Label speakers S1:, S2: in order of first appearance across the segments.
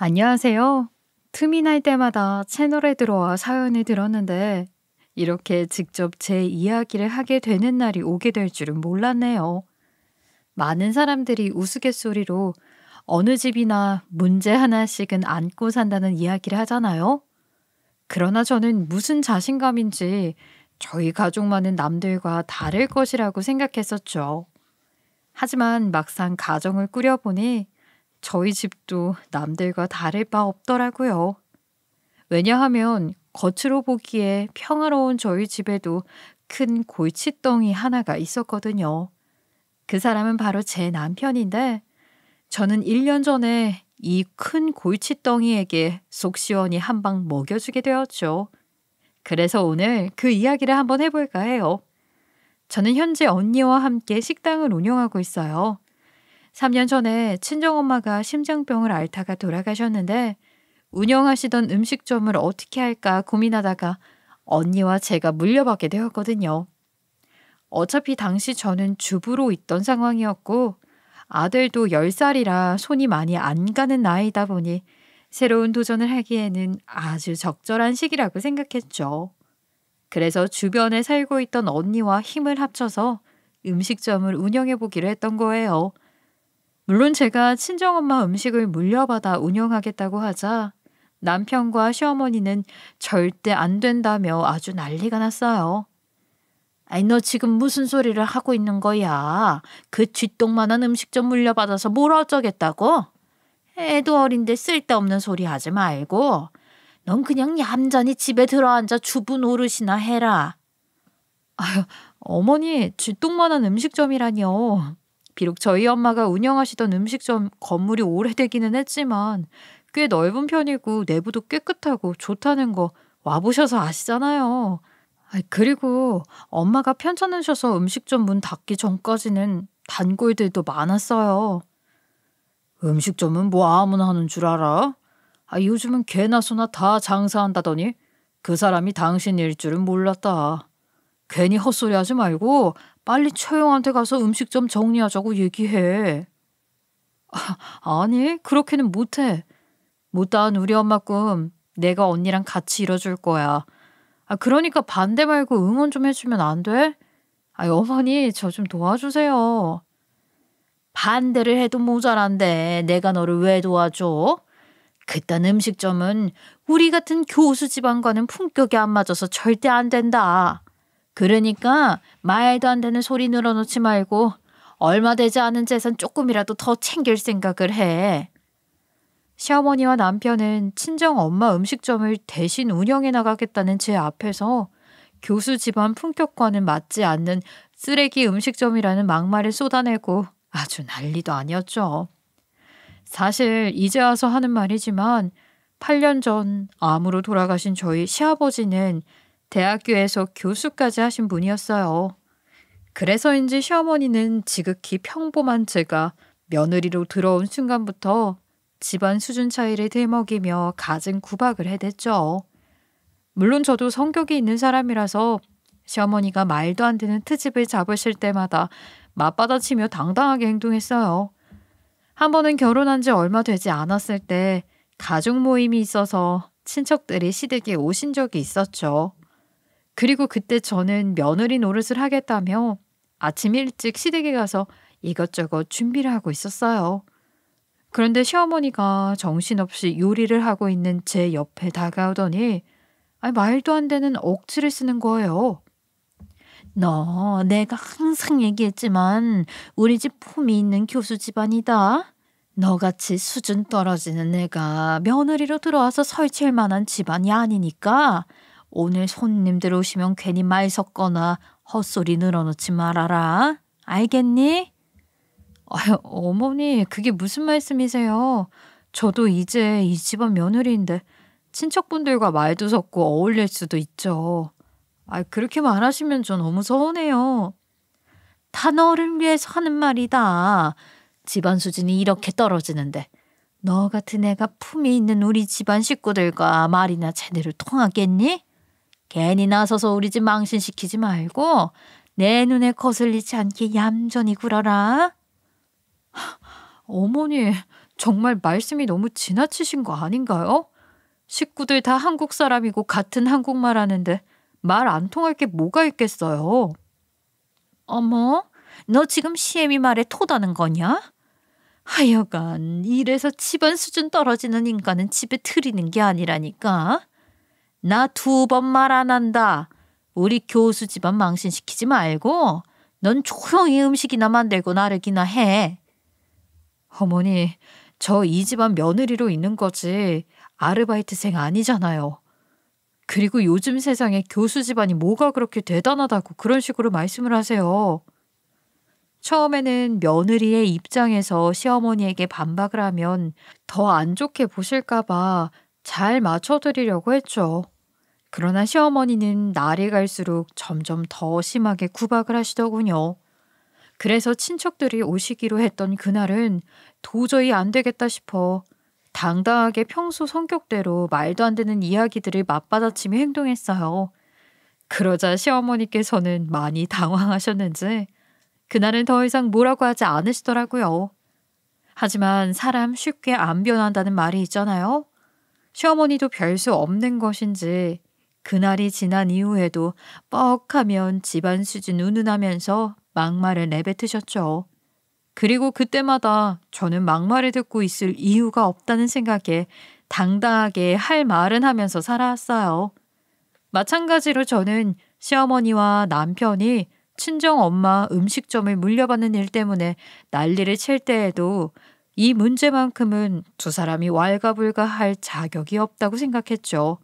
S1: 안녕하세요. 틈이 날 때마다 채널에 들어와 사연을 들었는데 이렇게 직접 제 이야기를 하게 되는 날이 오게 될 줄은 몰랐네요. 많은 사람들이 우스갯소리로 어느 집이나 문제 하나씩은 안고 산다는 이야기를 하잖아요. 그러나 저는 무슨 자신감인지 저희 가족만은 남들과 다를 것이라고 생각했었죠. 하지만 막상 가정을 꾸려보니 저희 집도 남들과 다를 바 없더라고요. 왜냐하면 겉으로 보기에 평화로운 저희 집에도 큰 골칫덩이 하나가 있었거든요. 그 사람은 바로 제 남편인데 저는 1년 전에 이 큰 골칫덩이에게 속 시원히 한 방 먹여주게 되었죠. 그래서 오늘 그 이야기를 한번 해볼까 해요. 저는 현재 언니와 함께 식당을 운영하고 있어요. 3년 전에 친정엄마가 심장병을 앓다가 돌아가셨는데 운영하시던 음식점을 어떻게 할까 고민하다가 언니와 제가 물려받게 되었거든요. 어차피 당시 저는 주부로 있던 상황이었고 아들도 10살이라 손이 많이 안 가는 나이다 보니 새로운 도전을 하기에는 아주 적절한 시기라고 생각했죠. 그래서 주변에 살고 있던 언니와 힘을 합쳐서 음식점을 운영해 보기로 했던 거예요. 물론 제가 친정엄마 음식을 물려받아 운영하겠다고 하자 남편과 시어머니는 절대 안 된다며 아주 난리가 났어요. 아이, 너 지금 무슨 소리를 하고 있는 거야? 그 쥐똥만한 음식점 물려받아서 뭘 어쩌겠다고? 애도 어린데 쓸데없는 소리 하지 말고 넌 그냥 얌전히 집에 들어앉아 주부 노릇이나 해라. 어머니, 쥐똥만한 음식점이라니요. 비록 저희 엄마가 운영하시던 음식점 건물이 오래되기는 했지만 꽤 넓은 편이고 내부도 깨끗하고 좋다는 거 와보셔서 아시잖아요. 그리고 엄마가 편찮으셔서 음식점 문 닫기 전까지는 단골들도 많았어요. 음식점은 뭐 아무나 하는 줄 알아? 요즘은 개나 소나 다 장사한다더니 그 사람이 당신 일 줄은 몰랐다. 괜히 헛소리 하지 말고 빨리 처형한테 가서 음식점 정리하자고 얘기해. 아니, 그렇게는 못해. 못다한 우리 엄마 꿈 내가 언니랑 같이 이뤄줄 거야. 그러니까 반대 말고 응원 좀 해주면 안 돼? 어머니, 저 좀 도와주세요. 반대를 해도 모자란데 내가 너를 왜 도와줘? 그딴 음식점은 우리 같은 교수 집안과는 품격이 안 맞아서 절대 안 된다. 그러니까 말도 안 되는 소리 늘어놓지 말고 얼마 되지 않은 재산 조금이라도 더 챙길 생각을 해. 시어머니와 남편은 친정 엄마 음식점을 대신 운영해 나가겠다는 제 앞에서 교수 집안 품격과는 맞지 않는 쓰레기 음식점이라는 막말을 쏟아내고 아주 난리도 아니었죠. 사실 이제 와서 하는 말이지만 8년 전 암으로 돌아가신 저희 시아버지는 대학교에서 교수까지 하신 분이었어요. 그래서인지 시어머니는 지극히 평범한 제가 며느리로 들어온 순간부터 집안 수준 차이를 들먹이며 갖은 구박을 해댔죠. 물론 저도 성격이 있는 사람이라서 시어머니가 말도 안 되는 트집을 잡으실 때마다 맞받아치며 당당하게 행동했어요. 한 번은 결혼한 지 얼마 되지 않았을 때 가족 모임이 있어서 친척들이 시댁에 오신 적이 있었죠. 그리고 그때 저는 며느리 노릇을 하겠다며 아침 일찍 시댁에 가서 이것저것 준비를 하고 있었어요. 그런데 시어머니가 정신없이 요리를 하고 있는 제 옆에 다가오더니 말도 안 되는 억지를 쓰는 거예요. 너 내가 항상 얘기했지만 우리 집 품이 있는 교수 집안이다. 너같이 수준 떨어지는 애가 며느리로 들어와서 설칠 만한 집안이 아니니까 오늘 손님들 오시면 괜히 말 섞거나 헛소리 늘어놓지 말아라. 알겠니? 어머니, 그게 무슨 말씀이세요? 저도 이제 이 집안 며느리인데 친척분들과 말도 섞고 어울릴 수도 있죠. 그렇게 말하시면 전 너무 서운해요. 다 너를 위해서 하는 말이다. 집안 수준이 이렇게 떨어지는데 너 같은 애가 품이 있는 우리 집안 식구들과 말이나 제대로 통하겠니? 괜히 나서서 우리 집 망신시키지 말고 내 눈에 거슬리지 않게 얌전히 굴어라. 어머니, 정말 말씀이 너무 지나치신 거 아닌가요? 식구들 다 한국 사람이고 같은 한국말 하는데 말 안 통할 게 뭐가 있겠어요? 어머, 너 지금 시애미 말에 토다는 거냐? 하여간 이래서 집안 수준 떨어지는 인간은 집에 들이는 게 아니라니까. 나 2번 말 안 한다. 우리 교수 집안 망신시키지 말고 넌 조용히 음식이나 만들고 나르기나 해. 어머니, 저 이 집안 며느리로 있는 거지 아르바이트생 아니잖아요. 그리고 요즘 세상에 교수 집안이 뭐가 그렇게 대단하다고 그런 식으로 말씀을 하세요. 처음에는 며느리의 입장에서 시어머니에게 반박을 하면 더 안 좋게 보실까 봐 잘 맞춰드리려고 했죠. 그러나 시어머니는 날이 갈수록 점점 더 심하게 구박을 하시더군요. 그래서 친척들이 오시기로 했던 그날은 도저히 안 되겠다 싶어 당당하게 평소 성격대로 말도 안 되는 이야기들을 맞받아치며 행동했어요. 그러자 시어머니께서는 많이 당황하셨는지 그날은 더 이상 뭐라고 하지 않으시더라고요. 하지만 사람 쉽게 안 변한다는 말이 있잖아요. 시어머니도 별 수 없는 것인지 그날이 지난 이후에도 뻑하면 집안 수준 운운하면서 막말을 내뱉으셨죠. 그리고 그때마다 저는 막말을 듣고 있을 이유가 없다는 생각에 당당하게 할 말은 하면서 살아왔어요. 마찬가지로 저는 시어머니와 남편이 친정엄마 음식점을 물려받는 일 때문에 난리를 칠 때에도 이 문제만큼은 두 사람이 왈가불가할 자격이 없다고 생각했죠.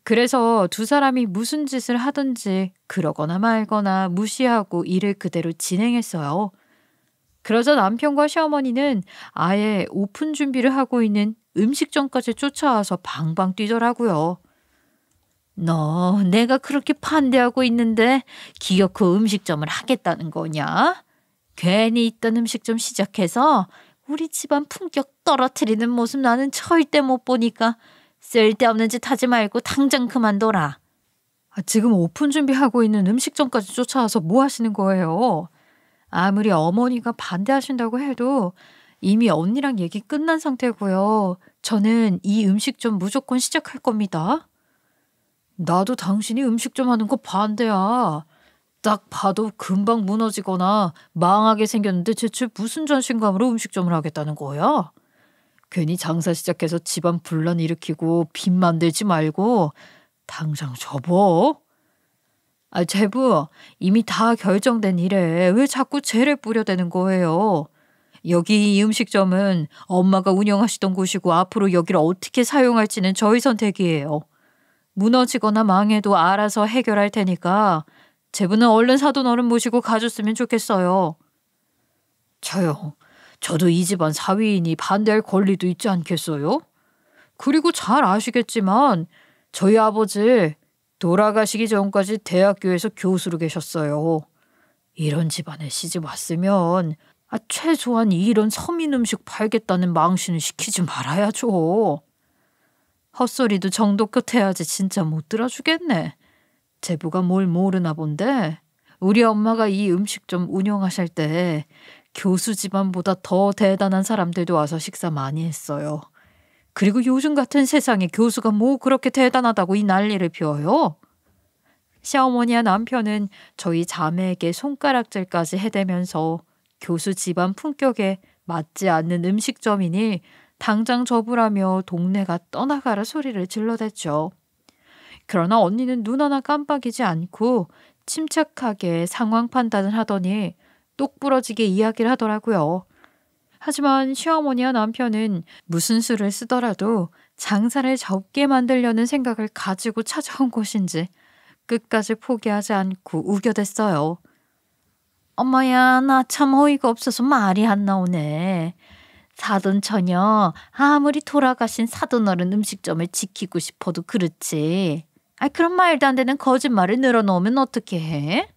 S1: 그래서 두 사람이 무슨 짓을 하든지 그러거나 말거나 무시하고 일을 그대로 진행했어요. 그러자 남편과 시어머니는 아예 오픈 준비를 하고 있는 음식점까지 쫓아와서 방방 뛰더라고요. 너 내가 그렇게 반대하고 있는데 기어코 음식점을 하겠다는 거냐? 괜히 있던 음식점 시작해서 우리 집안 품격 떨어뜨리는 모습 나는 절대 못 보니까 쓸데없는 짓 하지 말고 당장 그만둬라. 지금 오픈 준비하고 있는 음식점까지 쫓아와서 뭐 하시는 거예요? 아무리 어머니가 반대하신다고 해도 이미 언니랑 얘기 끝난 상태고요. 저는 이 음식점 무조건 시작할 겁니다. 나도 당신이 음식점 하는 거 반대야. 딱 봐도 금방 무너지거나 망하게 생겼는데 대체 무슨 자신감으로 음식점을 하겠다는 거야? 괜히 장사 시작해서 집안 분란 일으키고 빚 만들지 말고 당장 접어. 제부, 이미 다 결정된 일에 왜 자꾸 죄를 뿌려대는 거예요? 여기 이 음식점은 엄마가 운영하시던 곳이고 앞으로 여기를 어떻게 사용할지는 저희 선택이에요. 무너지거나 망해도 알아서 해결할 테니까 제부는 얼른 사돈 어른 모시고 가줬으면 좋겠어요. 저도 이 집안 사위이니 반대할 권리도 있지 않겠어요? 그리고 잘 아시겠지만 저희 아버지 돌아가시기 전까지 대학교에서 교수로 계셨어요. 이런 집안에 시집 왔으면 최소한 이런 서민 음식 팔겠다는 망신을 시키지 말아야죠. 헛소리도 정도껏 해야지 진짜 못 들어주겠네. 제부가 뭘 모르나 본데 우리 엄마가 이 음식점 운영하실 때 교수 집안보다 더 대단한 사람들도 와서 식사 많이 했어요. 그리고 요즘 같은 세상에 교수가 뭐 그렇게 대단하다고 이 난리를 피워요? 시어머니와 남편은 저희 자매에게 손가락질까지 해대면서 교수 집안 품격에 맞지 않는 음식점이니 당장 접으라며 동네가 떠나가라 소리를 질러댔죠. 그러나 언니는 눈 하나 깜빡이지 않고 침착하게 상황 판단을 하더니 똑부러지게 이야기를 하더라고요. 하지만 시어머니와 남편은 무슨 수를 쓰더라도 장사를 접게 만들려는 생각을 가지고 찾아온 것인지 끝까지 포기하지 않고 우겨댔어요. 엄마야, 나 참 어이가 없어서 말이 안 나오네. 사돈 처녀, 아무리 돌아가신 사돈 어른 음식점을 지키고 싶어도 그렇지. 그런 말도 안 되는 거짓말을 늘어놓으면 어떻게 해?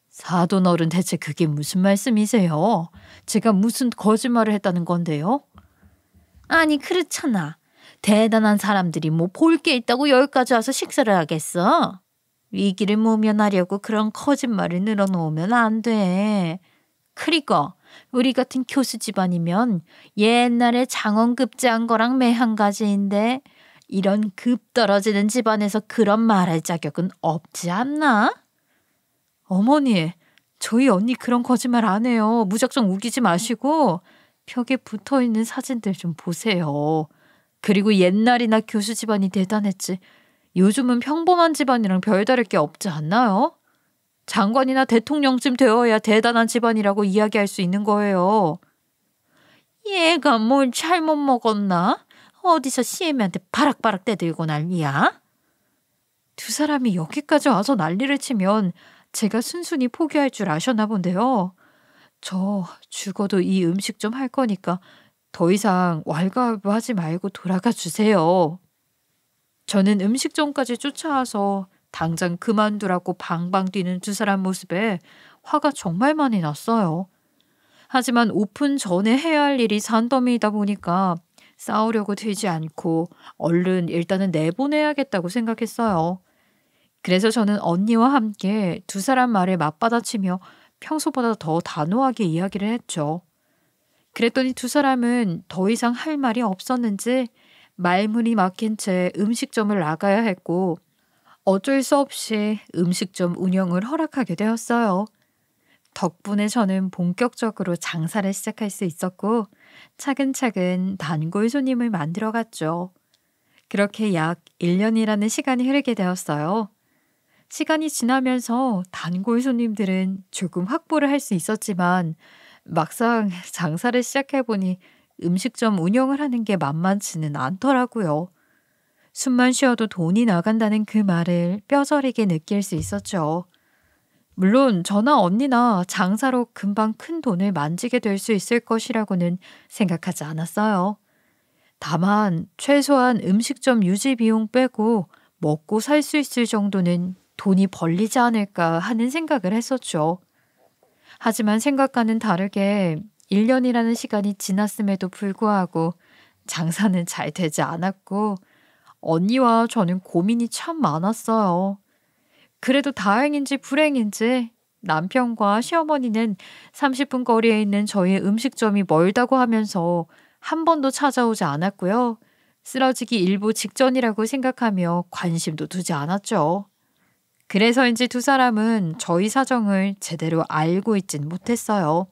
S1: 사돈 어른 대체 그게 무슨 말씀이세요? 제가 무슨 거짓말을 했다는 건데요? 아니 그렇잖아. 대단한 사람들이 뭐 볼 게 있다고 여기까지 와서 식사를 하겠어? 위기를 모면하려고 그런 거짓말을 늘어놓으면 안 돼. 그리고 우리 같은 교수 집안이면 옛날에 장원 급제한 거랑 매한 가지인데 이런 급 떨어지는 집안에서 그런 말할 자격은 없지 않나? 어머니, 저희 언니 그런 거짓말 안 해요. 무작정 우기지 마시고 벽에 붙어 있는 사진들 좀 보세요. 그리고 옛날이나 교수 집안이 대단했지. 요즘은 평범한 집안이랑 별다를 게 없지 않나요? 장관이나 대통령쯤 되어야 대단한 집안이라고 이야기할 수 있는 거예요. 얘가 뭘 잘못 먹었나? 어디서 시애미한테 바락바락 떼들고 난리야? 두 사람이 여기까지 와서 난리를 치면 제가 순순히 포기할 줄 아셨나 본데요. 저 죽어도 이 음식 좀 할 거니까 더 이상 왈가왈부하지 말고 돌아가 주세요. 저는 음식점까지 쫓아와서 당장 그만두라고 방방 뛰는 두 사람 모습에 화가 정말 많이 났어요. 하지만 오픈 전에 해야 할 일이 산더미이다 보니까 싸우려고 들지 않고 얼른 일단은 내보내야겠다고 생각했어요. 그래서 저는 언니와 함께 두 사람 말에 맞받아치며 평소보다 더 단호하게 이야기를 했죠. 그랬더니 두 사람은 더 이상 할 말이 없었는지 말문이 막힌 채 음식점을 나가야 했고 어쩔 수 없이 음식점 운영을 허락하게 되었어요. 덕분에 저는 본격적으로 장사를 시작할 수 있었고 차근차근 단골 손님을 만들어갔죠. 그렇게 약 1년이라는 시간이 흐르게 되었어요. 시간이 지나면서 단골 손님들은 조금 확보를 할 수 있었지만 막상 장사를 시작해보니 음식점 운영을 하는 게 만만치는 않더라고요. 숨만 쉬어도 돈이 나간다는 그 말을 뼈저리게 느낄 수 있었죠. 물론 저나 언니나 장사로 금방 큰 돈을 만지게 될 수 있을 것이라고는 생각하지 않았어요. 다만 최소한 음식점 유지 비용 빼고 먹고 살 수 있을 정도는 돈이 벌리지 않을까 하는 생각을 했었죠. 하지만 생각과는 다르게 1년이라는 시간이 지났음에도 불구하고 장사는 잘 되지 않았고 언니와 저는 고민이 참 많았어요. 그래도 다행인지 불행인지 남편과 시어머니는 30분 거리에 있는 저희 음식점이 멀다고 하면서 한 번도 찾아오지 않았고요. 쓰러지기 일보 직전이라고 생각하며 관심도 두지 않았죠. 그래서인지 두 사람은 저희 사정을 제대로 알고 있진 못했어요.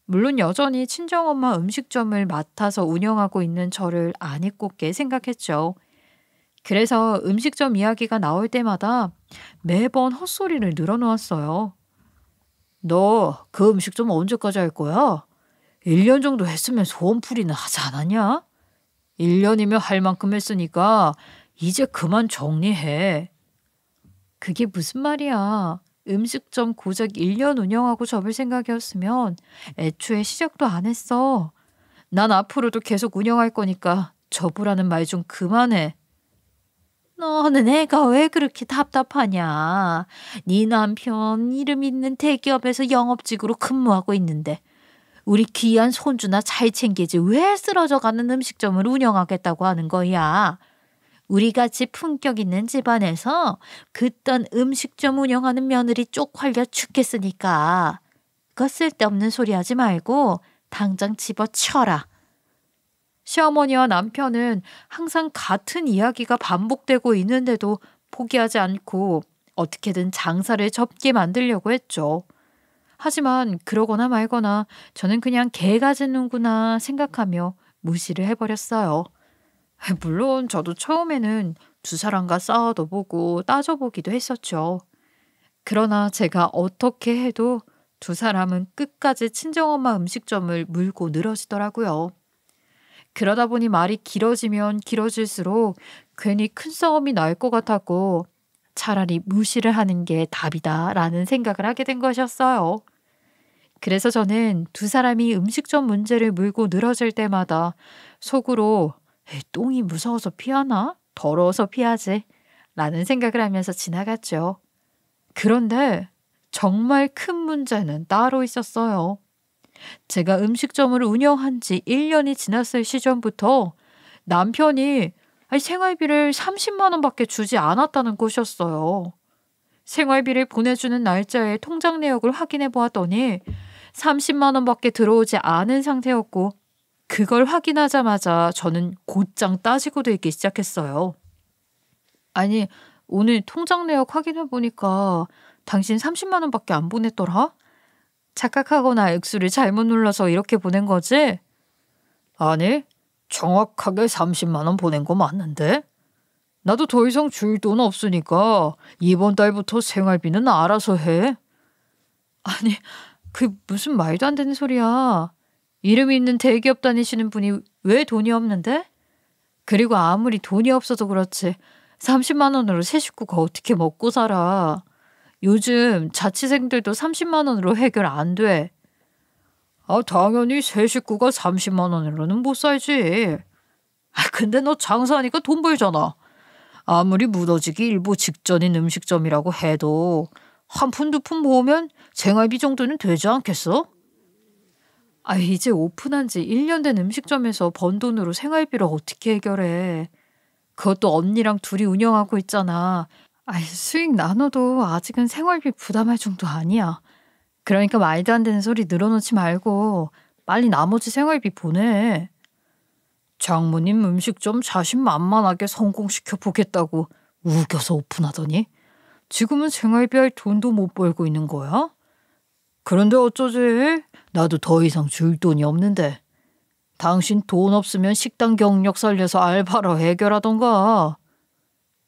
S1: 물론 여전히 친정엄마 음식점을 맡아서 운영하고 있는 저를 안 잊고께 생각했죠. 그래서 음식점 이야기가 나올 때마다 매번 헛소리를 늘어놓았어요. 너 그 음식점 언제까지 할 거야? 1년 정도 했으면 소원풀이는 하지 않았냐? 1년이면 할 만큼 했으니까 이제 그만 정리해. 그게 무슨 말이야. 음식점 고작 1년 운영하고 접을 생각이었으면 애초에 시작도 안 했어. 난 앞으로도 계속 운영할 거니까 접으라는 말 좀 그만해. 너는 애가 왜 그렇게 답답하냐? 네 남편 이름 있는 대기업에서 영업직으로 근무하고 있는데 우리 귀한 손주나 잘 챙기지 왜 쓰러져가는 음식점을 운영하겠다고 하는 거야? 우리같이 품격 있는 집안에서 그딴 음식점 운영하는 며느리 쪽팔려 죽겠으니까 그거 쓸데없는 소리 하지 말고 당장 집어쳐라. 시어머니와 남편은 항상 같은 이야기가 반복되고 있는데도 포기하지 않고 어떻게든 장사를 접게 만들려고 했죠. 하지만 그러거나 말거나 저는 그냥 개가 짖는구나 생각하며 무시를 해버렸어요. 물론 저도 처음에는 두 사람과 싸워도 보고 따져보기도 했었죠. 그러나 제가 어떻게 해도 두 사람은 끝까지 친정엄마 음식점을 물고 늘어지더라고요. 그러다 보니 말이 길어지면 길어질수록 괜히 큰 싸움이 날 것 같았고 차라리 무시를 하는 게 답이다라는 생각을 하게 된 것이었어요. 그래서 저는 두 사람이 음식점 문제를 물고 늘어질 때마다 속으로 똥이 무서워서 피하나? 더러워서 피하지 라는 생각을 하면서 지나갔죠. 그런데 정말 큰 문제는 따로 있었어요. 제가 음식점을 운영한 지 1년이 지났을 시점부터 남편이 생활비를 30만 원밖에 주지 않았다는 것이었어요. 생활비를 보내주는 날짜에 통장 내역을 확인해 보았더니 30만 원밖에 들어오지 않은 상태였고 그걸 확인하자마자 저는 곧장 따지고 들기 시작했어요. 아니, 오늘 통장 내역 확인해 보니까 당신 30만 원밖에 안 보냈더라? 착각하거나 액수를 잘못 눌러서 이렇게 보낸 거지? 아니, 정확하게 30만 원 보낸 거 맞는데? 나도 더 이상 줄 돈 없으니까 이번 달부터 생활비는 알아서 해. 아니, 그 무슨 말도 안 되는 소리야. 이름이 있는 대기업 다니시는 분이 왜 돈이 없는데? 그리고 아무리 돈이 없어도 그렇지 30만 원으로 새 식구가 어떻게 먹고 살아. 요즘 자취생들도 30만 원으로 해결 안 돼. 아, 당연히 새 식구가 30만 원으로는 못 살지. 아, 근데 너 장사하니까 돈 벌잖아. 아무리 무너지기 일보 직전인 음식점이라고 해도 한 푼 두 푼 모으면 생활비 정도는 되지 않겠어? 아, 이제 오픈한 지 1년 된 음식점에서 번 돈으로 생활비를 어떻게 해결해. 그것도 언니랑 둘이 운영하고 있잖아. 아이, 수익 나눠도 아직은 생활비 부담할 정도 아니야. 그러니까 말도 안 되는 소리 늘어놓지 말고 빨리 나머지 생활비 보내. 장모님 음식점 자신만만하게 성공시켜 보겠다고 우겨서 오픈하더니 지금은 생활비할 돈도 못 벌고 있는 거야? 그런데 어쩌지? 나도 더 이상 줄 돈이 없는데. 당신 돈 없으면 식당 경력 살려서 알바로 해결하던가.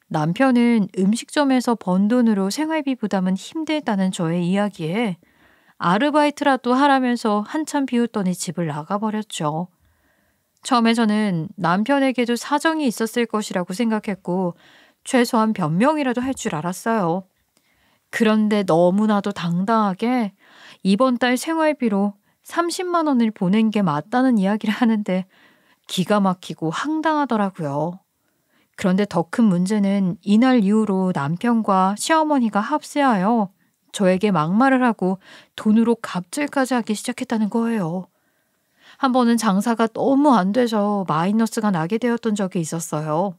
S1: 남편은 음식점에서 번 돈으로 생활비 부담은 힘들다는 저의 이야기에 아르바이트라도 하라면서 한참 비웃더니 집을 나가버렸죠. 처음에 저는 남편에게도 사정이 있었을 것이라고 생각했고 최소한 변명이라도 할 줄 알았어요. 그런데 너무나도 당당하게 이번 달 생활비로 30만 원을 보낸 게 맞다는 이야기를 하는데 기가 막히고 황당하더라고요. 그런데 더 큰 문제는 이날 이후로 남편과 시어머니가 합세하여 저에게 막말을 하고 돈으로 갑질까지 하기 시작했다는 거예요. 한 번은 장사가 너무 안 돼서 마이너스가 나게 되었던 적이 있었어요.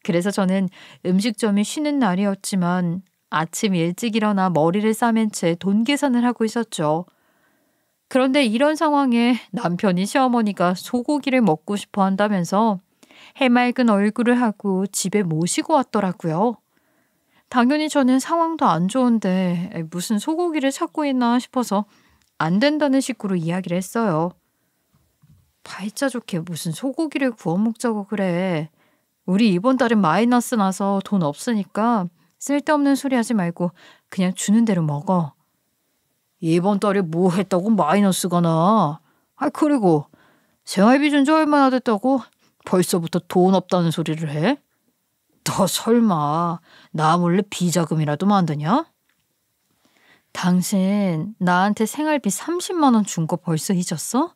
S1: 그래서 저는 음식점이 쉬는 날이었지만 아침 일찍 일어나 머리를 싸맨 채 돈 계산을 하고 있었죠. 그런데 이런 상황에 남편이 시어머니가 소고기를 먹고 싶어 한다면서 해맑은 얼굴을 하고 집에 모시고 왔더라고요. 당연히 저는 상황도 안 좋은데 무슨 소고기를 찾고 있나 싶어서 안 된다는 식으로 이야기를 했어요. 팔자 좋게 무슨 소고기를 구워 먹자고 그래. 우리 이번 달엔 마이너스 나서 돈 없으니까 쓸데없는 소리 하지 말고 그냥 주는 대로 먹어. 이번 달에 뭐 했다고 마이너스가 나. 아, 그리고 생활비 준 지 얼마나 됐다고 벌써부터 돈 없다는 소리를 해? 너 설마 나 몰래 비자금이라도 만드냐? 당신 나한테 생활비 30만 원 준 거 벌써 잊었어?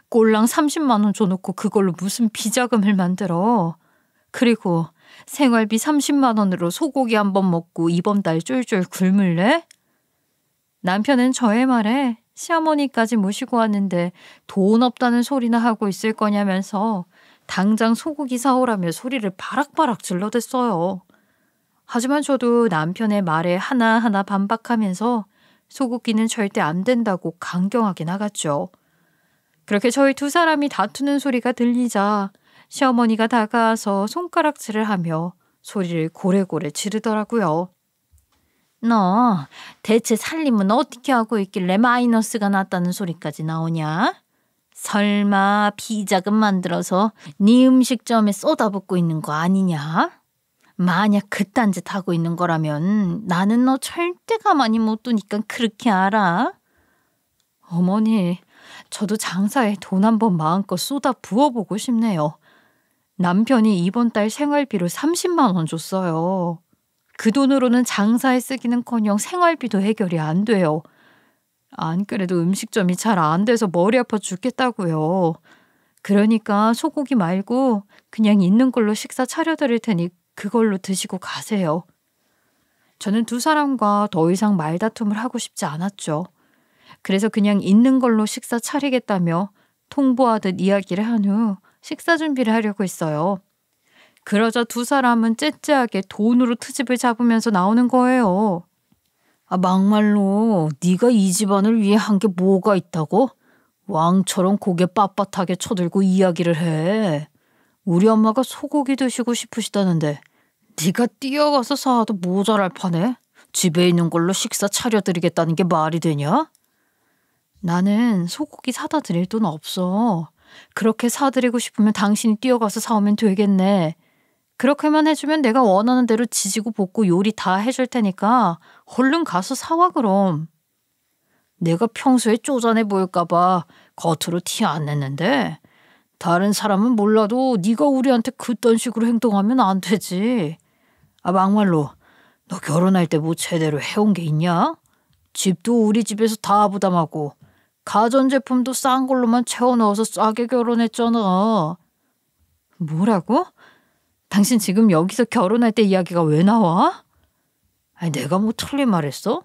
S1: 꼴랑 30만 원 줘놓고 그걸로 무슨 비자금을 만들어. 그리고 생활비 30만 원으로 소고기 한 번 먹고 이번 달 쫄쫄 굶을래? 남편은 저의 말에 시어머니까지 모시고 왔는데 돈 없다는 소리나 하고 있을 거냐면서 당장 소고기 사오라며 소리를 바락바락 질러댔어요. 하지만 저도 남편의 말에 하나하나 반박하면서 소고기는 절대 안 된다고 강경하게 나갔죠. 그렇게 저희 두 사람이 다투는 소리가 들리자 시어머니가 다가와서 손가락질을 하며 소리를 고래고래 지르더라고요. 너 대체 살림은 어떻게 하고 있길래 마이너스가 났다는 소리까지 나오냐? 설마 비자금 만들어서 네 음식점에 쏟아붓고 있는 거 아니냐? 만약 그딴 짓 하고 있는 거라면 나는 너 절대 가만히 못 두니까 그렇게 알아? 어머니, 저도 장사에 돈 한번 마음껏 쏟아 부어보고 싶네요. 남편이 이번 달 생활비로 30만 원 줬어요. 그 돈으로는 장사에 쓰기는커녕 생활비도 해결이 안 돼요. 안 그래도 음식점이 잘 안 돼서 머리 아파 죽겠다고요. 그러니까 소고기 말고 그냥 있는 걸로 식사 차려드릴 테니 그걸로 드시고 가세요. 저는 두 사람과 더 이상 말다툼을 하고 싶지 않았죠. 그래서 그냥 있는 걸로 식사 차리겠다며 통보하듯 이야기를 한 후 식사 준비를 하려고 했어요. 그러자 두 사람은 째째하게 돈으로 트집을 잡으면서 나오는 거예요. 막말로 네가 이 집안을 위해 한 게 뭐가 있다고? 왕처럼 고개 빳빳하게 쳐들고 이야기를 해. 우리 엄마가 소고기 드시고 싶으시다는데 네가 뛰어가서 사와도 모자랄 판에 집에 있는 걸로 식사 차려드리겠다는 게 말이 되냐? 나는 소고기 사다 드릴 돈 없어. 그렇게 사드리고 싶으면 당신이 뛰어가서 사오면 되겠네. 그렇게만 해주면 내가 원하는 대로 지지고 볶고 요리 다 해줄 테니까 얼른 가서 사와 그럼. 내가 평소에 쪼잔해 보일까봐 겉으로 티 안 냈는데 다른 사람은 몰라도 네가 우리한테 그딴 식으로 행동하면 안 되지. 막말로 너 결혼할 때 뭐 제대로 해온 게 있냐? 집도 우리 집에서 다 부담하고 가전제품도 싼 걸로만 채워 넣어서 싸게 결혼했잖아. 뭐라고? 당신 지금 여기서 결혼할 때 이야기가 왜 나와? 내가 뭐 틀린 말 했어?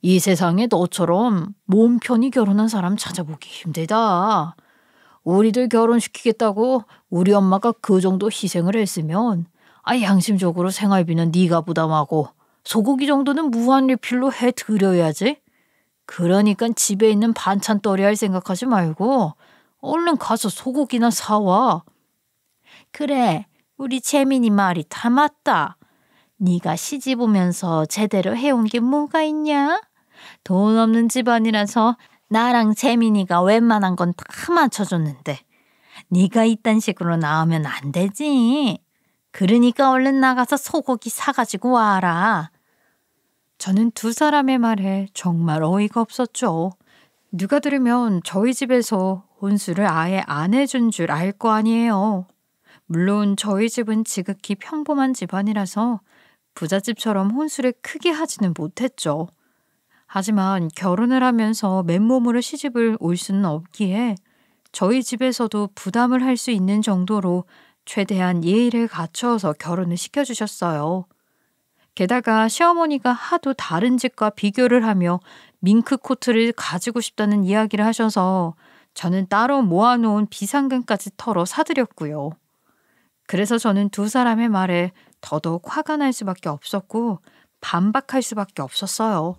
S1: 이 세상에 너처럼 몸 편히 결혼한 사람 찾아보기 힘들다. 우리들 결혼시키겠다고 우리 엄마가 그 정도 희생을 했으면 양심적으로 생활비는 네가 부담하고 소고기 정도는 무한 리필로 해드려야지. 그러니까 집에 있는 반찬거리 할 생각하지 말고 얼른 가서 소고기나 사와. 그래, 우리 재민이 말이 다 맞다. 네가 시집 오면서 제대로 해온 게 뭐가 있냐? 돈 없는 집안이라서 나랑 재민이가 웬만한 건 다 맞춰줬는데 네가 이딴 식으로 나오면 안 되지. 그러니까 얼른 나가서 소고기 사가지고 와라. 저는 두 사람의 말에 정말 어이가 없었죠. 누가 들으면 저희 집에서 혼수를 아예 안 해준 줄 알 거 아니에요. 물론 저희 집은 지극히 평범한 집안이라서 부잣집처럼 혼수를 크게 하지는 못했죠. 하지만 결혼을 하면서 맨몸으로 시집을 올 수는 없기에 저희 집에서도 부담을 할 수 있는 정도로 최대한 예의를 갖춰서 결혼을 시켜주셨어요. 게다가 시어머니가 하도 다른 집과 비교를 하며 밍크코트를 가지고 싶다는 이야기를 하셔서 저는 따로 모아놓은 비상금까지 털어 사드렸고요. 그래서 저는 두 사람의 말에 더더욱 화가 날 수밖에 없었고 반박할 수밖에 없었어요.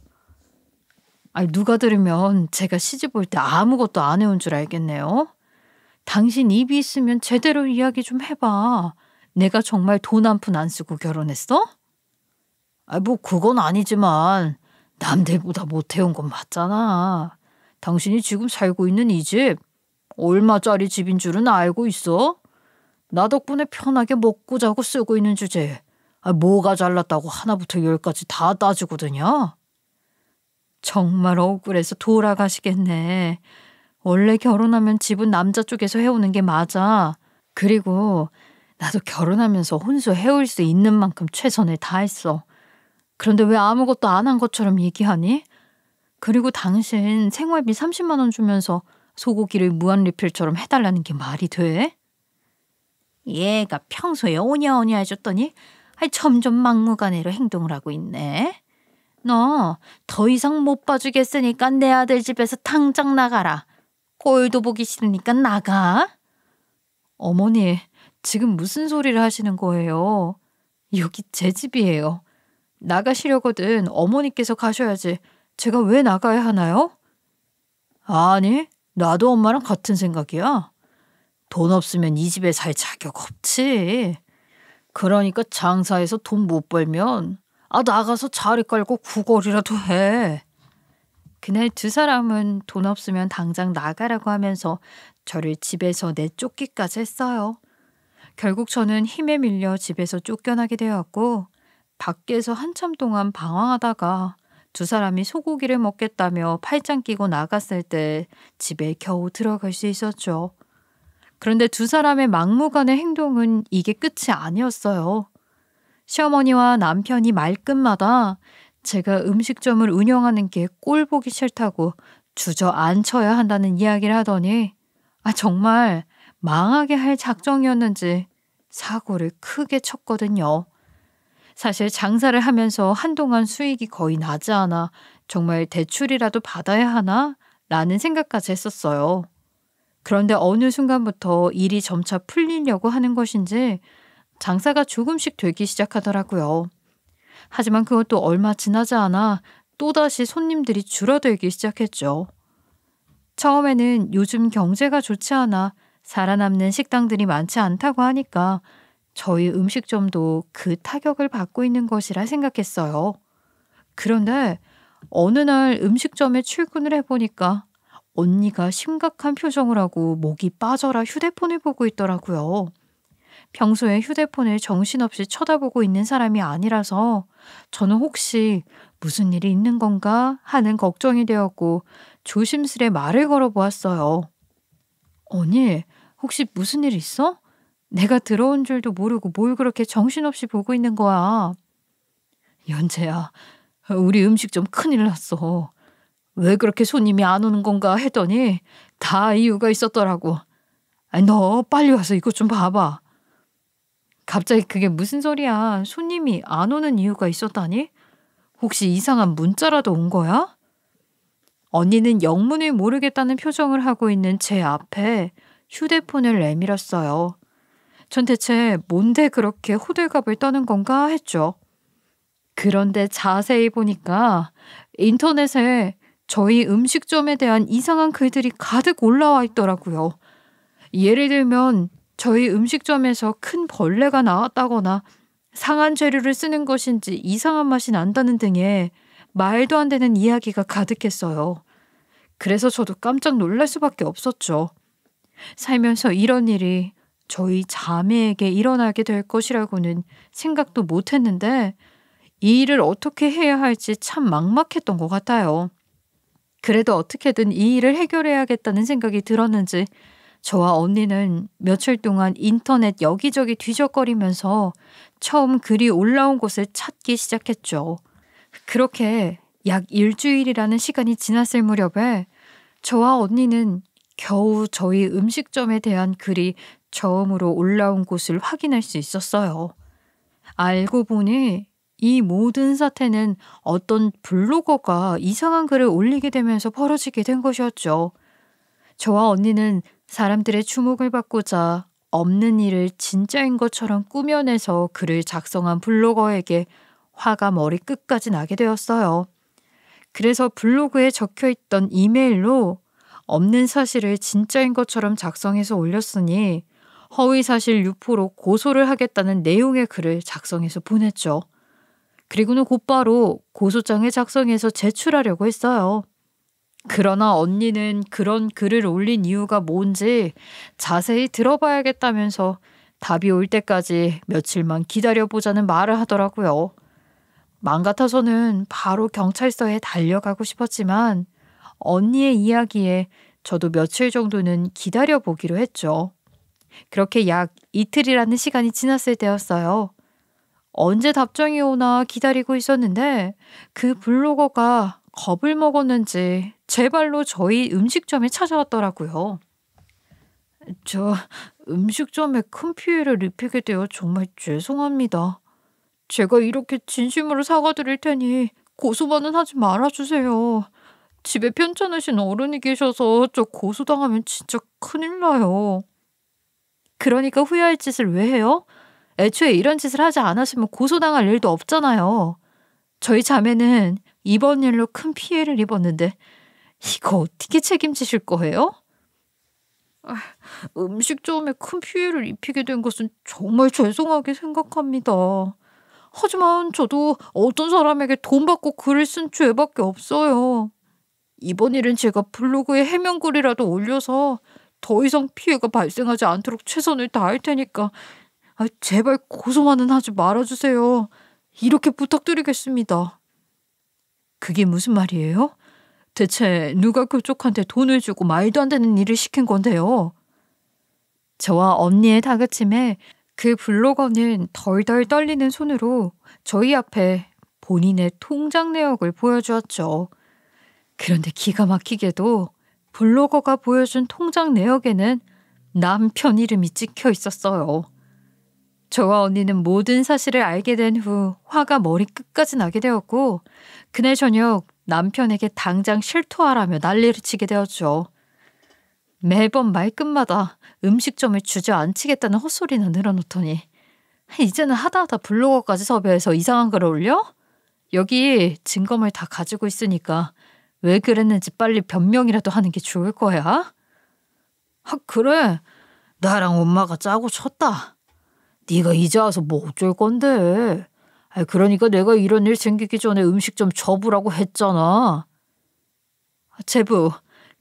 S1: 누가 들으면 제가 시집 올 때 아무것도 안 해온 줄 알겠네요. 당신 입이 있으면 제대로 이야기 좀 해봐. 내가 정말 돈 한 푼 안 쓰고 결혼했어? 뭐 그건 아니지만 남들보다 못 해온 건 맞잖아. 당신이 지금 살고 있는 이 집 얼마짜리 집인 줄은 알고 있어? 나 덕분에 편하게 먹고 자고 쓰고 있는 주제에 뭐가 잘났다고 하나부터 열까지 다 따지거든요. 정말 억울해서 돌아가시겠네. 원래 결혼하면 집은 남자 쪽에서 해오는 게 맞아. 그리고 나도 결혼하면서 혼수 해올 수 있는 만큼 최선을 다했어. 그런데 왜 아무것도 안 한 것처럼 얘기하니? 그리고 당신 생활비 30만 원 주면서 소고기를 무한 리필처럼 해달라는 게 말이 돼? 얘가 평소에 오냐오냐 해줬더니 점점 막무가내로 행동을 하고 있네. 너 더 이상 못 봐주겠으니까 내 아들 집에서 당장 나가라. 꼴도 보기 싫으니까 나가. 어머니, 지금 무슨 소리를 하시는 거예요? 여기 제 집이에요. 나가시려거든 어머니께서 가셔야지. 제가 왜 나가야 하나요? 아니, 나도 엄마랑 같은 생각이야. 돈 없으면 이 집에 살 자격 없지. 그러니까 장사해서 돈 못 벌면 나가서 자리 깔고 구걸이라도 해. 그날 두 사람은 돈 없으면 당장 나가라고 하면서 저를 집에서 내쫓기까지 했어요. 결국 저는 힘에 밀려 집에서 쫓겨나게 되었고 밖에서 한참 동안 방황하다가 두 사람이 소고기를 먹겠다며 팔짱 끼고 나갔을 때 집에 겨우 들어갈 수 있었죠. 그런데 두 사람의 막무가내 행동은 이게 끝이 아니었어요. 시어머니와 남편이 말끝마다 제가 음식점을 운영하는 게 꼴 보기 싫다고 주저앉혀야 한다는 이야기를 하더니 정말 망하게 할 작정이었는지 사고를 크게 쳤거든요. 사실 장사를 하면서 한동안 수익이 거의 나지 않아 정말 대출이라도 받아야 하나? 라는 생각까지 했었어요. 그런데 어느 순간부터 일이 점차 풀리려고 하는 것인지 장사가 조금씩 되기 시작하더라고요. 하지만 그것도 얼마 지나지 않아 또다시 손님들이 줄어들기 시작했죠. 처음에는 요즘 경제가 좋지 않아 살아남는 식당들이 많지 않다고 하니까 저희 음식점도 그 타격을 받고 있는 것이라 생각했어요. 그런데 어느 날 음식점에 출근을 해보니까 언니가 심각한 표정을 하고 목이 빠져라 휴대폰을 보고 있더라고요. 평소에 휴대폰을 정신없이 쳐다보고 있는 사람이 아니라서 저는 혹시 무슨 일이 있는 건가 하는 걱정이 되었고 조심스레 말을 걸어보았어요. 언니, 혹시 무슨 일 있어? 내가 들어온 줄도 모르고 뭘 그렇게 정신없이 보고 있는 거야. 연재야, 우리 음식점 큰일 났어. 왜 그렇게 손님이 안 오는 건가 했더니 다 이유가 있었더라고. 아니, 너 빨리 와서 이것 좀 봐봐. 갑자기 그게 무슨 소리야? 손님이 안 오는 이유가 있었다니? 혹시 이상한 문자라도 온 거야? 언니는 영문을 모르겠다는 표정을 하고 있는 제 앞에 휴대폰을 내밀었어요. 전 대체 뭔데 그렇게 호들갑을 떠는 건가 했죠. 그런데 자세히 보니까 인터넷에 저희 음식점에 대한 이상한 글들이 가득 올라와 있더라고요. 예를 들면 저희 음식점에서 큰 벌레가 나왔다거나 상한 재료를 쓰는 것인지 이상한 맛이 난다는 등의 말도 안 되는 이야기가 가득했어요. 그래서 저도 깜짝 놀랄 수밖에 없었죠. 살면서 이런 일이 저희 자매에게 일어나게 될 것이라고는 생각도 못했는데 이 일을 어떻게 해야 할지 참 막막했던 것 같아요. 그래도 어떻게든 이 일을 해결해야겠다는 생각이 들었는지 저와 언니는 며칠 동안 인터넷 여기저기 뒤적거리면서 처음 글이 올라온 곳을 찾기 시작했죠. 그렇게 약 일주일이라는 시간이 지났을 무렵에 저와 언니는 겨우 저희 음식점에 대한 글이 처음으로 올라온 곳을 확인할 수 있었어요. 알고 보니 이 모든 사태는 어떤 블로거가 이상한 글을 올리게 되면서 벌어지게 된 것이었죠. 저와 언니는 사람들의 주목을 받고자 없는 일을 진짜인 것처럼 꾸며내서 글을 작성한 블로거에게 화가 머리 끝까지 나게 되었어요. 그래서 블로그에 적혀있던 이메일로 없는 사실을 진짜인 것처럼 작성해서 올렸으니 허위사실 유포로 고소를 하겠다는 내용의 글을 작성해서 보냈죠. 그리고는 곧바로 고소장을 작성해서 제출하려고 했어요. 그러나 언니는 그런 글을 올린 이유가 뭔지 자세히 들어봐야겠다면서 답이 올 때까지 며칠만 기다려보자는 말을 하더라고요. 맘 같아서는 바로 경찰서에 달려가고 싶었지만 언니의 이야기에 저도 며칠 정도는 기다려보기로 했죠. 그렇게 약 이틀이라는 시간이 지났을 때였어요. 언제 답장이 오나 기다리고 있었는데 그 블로거가 겁을 먹었는지 제 발로 저희 음식점에 찾아왔더라고요. 저 음식점에 큰 피해를 입히게 되어 정말 죄송합니다. 제가 이렇게 진심으로 사과드릴 테니 고소만은 하지 말아주세요. 집에 편찮으신 어른이 계셔서 저 고소당하면 진짜 큰일 나요. 그러니까 후회할 짓을 왜 해요? 애초에 이런 짓을 하지 않았으면 고소당할 일도 없잖아요. 저희 자매는 이번 일로 큰 피해를 입었는데 이거 어떻게 책임지실 거예요? 음식점에 큰 피해를 입히게 된 것은 정말 죄송하게 생각합니다. 하지만 저도 어떤 사람에게 돈 받고 글을 쓴 죄밖에 없어요. 이번 일은 제가 블로그에 해명글이라도 올려서 더 이상 피해가 발생하지 않도록 최선을 다할 테니까 제발 고소만은 하지 말아주세요. 이렇게 부탁드리겠습니다. 그게 무슨 말이에요? 대체 누가 그쪽한테 돈을 주고 말도 안 되는 일을 시킨 건데요? 저와 언니의 다그침에 그 블로거는 덜덜 떨리는 손으로 저희 앞에 본인의 통장 내역을 보여주었죠. 그런데 기가 막히게도 블로거가 보여준 통장 내역에는 남편 이름이 찍혀 있었어요. 저와 언니는 모든 사실을 알게 된 후 화가 머리 끝까지 나게 되었고 그날 저녁 남편에게 당장 실토하라며 난리를 치게 되었죠. 매번 말끝마다 음식점을 주저앉히겠다는 헛소리나 늘어놓더니 이제는 하다하다 블로거까지 섭외해서 이상한 글을 올려? 여기 증거물 다 가지고 있으니까 왜 그랬는지 빨리 변명이라도 하는 게 좋을 거야. 아, 그래. 나랑 엄마가 짜고 쳤다. 네가 이제 와서 뭐 어쩔 건데. 그러니까 내가 이런 일 생기기 전에 음식 좀 접으라고 했잖아. 제부,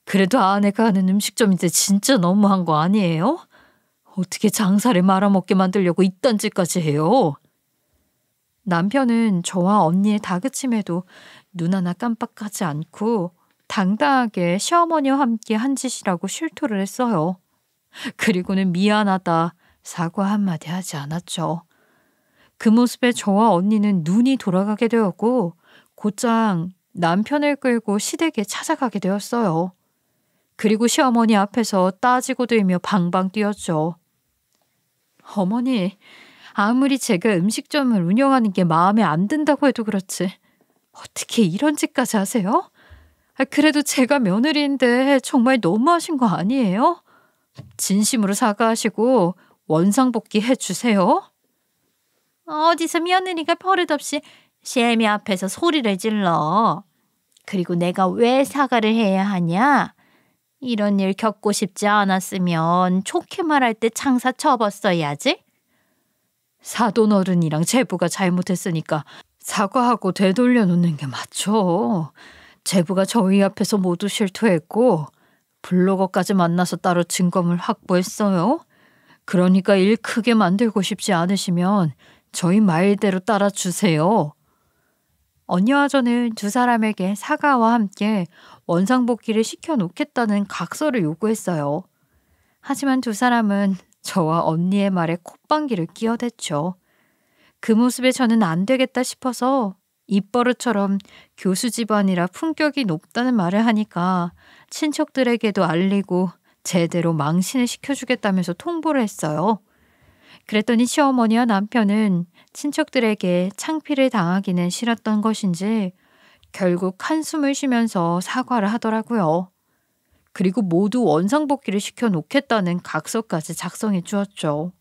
S1: 그래도 아내가 하는 음식점인데 진짜 너무한 거 아니에요? 어떻게 장사를 말아먹게 만들려고 이딴 짓까지 해요? 남편은 저와 언니의 다그침에도 눈 하나 깜빡하지 않고 당당하게 시어머니와 함께 한 짓이라고 실토를 했어요. 그리고는 미안하다, 사과 한마디 하지 않았죠. 그 모습에 저와 언니는 눈이 돌아가게 되었고 곧장 남편을 끌고 시댁에 찾아가게 되었어요. 그리고 시어머니 앞에서 따지고 들며 방방 뛰었죠. 어머니, 아무리 제가 음식점을 운영하는 게 마음에 안 든다고 해도 그렇지 어떻게 이런 짓까지 하세요? 그래도 제가 며느리인데 정말 너무하신 거 아니에요? 진심으로 사과하시고 원상복귀 해주세요. 어디서 며느리가 버릇없이 셰미 앞에서 소리를 질러. 그리고 내가 왜 사과를 해야 하냐? 이런 일 겪고 싶지 않았으면 좋게 말할 때 장사 접었어야지. 사돈어른이랑 제부가 잘못했으니까 사과하고 되돌려 놓는 게 맞죠. 제부가 저희 앞에서 모두 실토했고 블로거까지 만나서 따로 증거물 확보했어요. 그러니까 일 크게 만들고 싶지 않으시면 저희 말대로 따라주세요. 언니와 저는 두 사람에게 사과와 함께 원상복귀를 시켜놓겠다는 각서를 요구했어요. 하지만 두 사람은 저와 언니의 말에 콧방귀를 끼어댔죠. 그 모습에 저는 안 되겠다 싶어서 입버릇처럼 교수 집안이라 품격이 높다는 말을 하니까 친척들에게도 알리고 제대로 망신을 시켜주겠다면서 통보를 했어요. 그랬더니 시어머니와 남편은 친척들에게 창피를 당하기는 싫었던 것인지 결국 한숨을 쉬면서 사과를 하더라고요. 그리고 모두 원상복귀를 시켜놓겠다는 각서까지 작성해 주었죠.